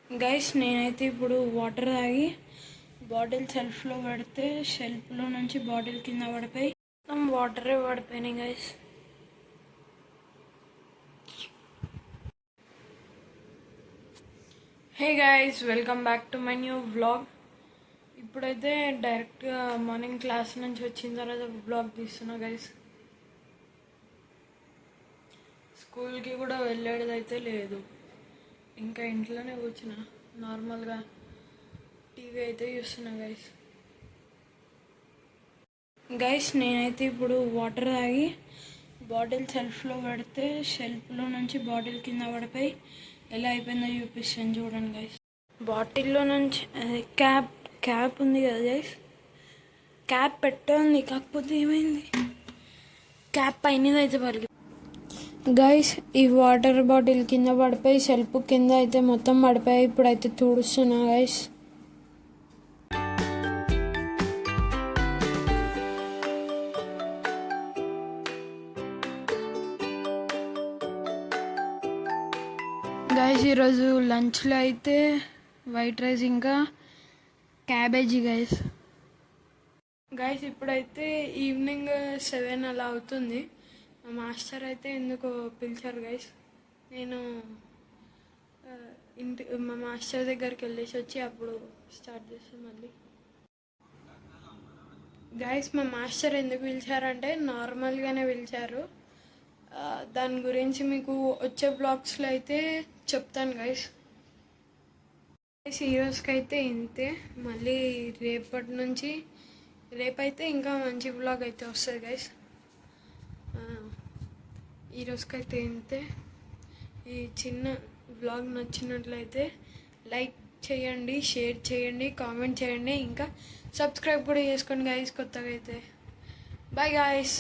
Guys నేనైతే ఇప్పుడు water తాగి బాటిల్ షెల్ఫ్లో పడితే షెల్ఫ్లో నుంచి బాటిల్ కింద పడిపోయి మొత్తం వాటరే పడిపోయినాయి guys. Hey guys, welcome back to my new vlog. ఇప్పుడైతే డైరెక్ట్గా మార్నింగ్ క్లాస్ నుంచి వచ్చిన తర్వాత వ్లాగ్ తీస్తున్నా గైస్. స్కూల్కి కూడా వెళ్ళేదైతే లేదు, ఇంకా ఇంట్లోనే కూర్చున్న నార్మల్గా టీవీ అయితే చూస్తున్నా గైస్ నేనైతే ఇప్పుడు వాటర్ తాగి బాటిల్ షెల్ఫ్లో పడితే షెల్ఫ్లో నుంచి బాటిల్ కింద పడిపోయి ఎలా అయిపోయిందో చూపిస్తాను చూడండి గైస్. బాటిల్లో నుంచి క్యాప్ ఉంది కదా గైస్, క్యాప్ పెట్టండి, కాకపోతే ఏమైంది క్యాప్ పైన అయితే పలికి గైస్. ఈ వాటర్ బాటిల్ కింద పడిపోయి షెల్ఫ్ కింద అయితే మొత్తం పడిపోయి ఇప్పుడైతే తుడుస్తున్నా గైస్. గైస్ ఈరోజు లంచ్లో అయితే వైట్ రైస్ ఇంకా క్యాబేజీ గైస్. ఇప్పుడైతే ఈవినింగ్ 7 అలా అవుతుంది. మా మాస్టర్ అయితే ఎందుకో పిలిచారు గైస్. నేను మా మాస్టర్ దగ్గరికి వెళ్ళేసి వచ్చి అప్పుడు స్టార్ట్ చేస్తాను మళ్ళీ. గైస్ మా మాస్టర్ ఎందుకు పిలిచారంటే నార్మల్గానే పిలిచారు. దాని గురించి మీకు వచ్చే బ్లాగ్స్లో అయితే చెప్తాను గైస్. ఈరోజుకి అయితే ఇంతే, మళ్ళీ రేపైతే ఇంకా మంచి బ్లాగ్ అయితే వస్తుంది గైస్. ఈరోజుకైతే ఇంతే. ఈ చిన్న బ్లాగ్ నచ్చినట్లయితే లైక్ చేయండి, షేర్ చేయండి, కామెంట్ చేయండి, ఇంకా సబ్స్క్రైబ్ కూడా చేసుకోండి గైస్ కొత్తగా అయితే. Bye guys.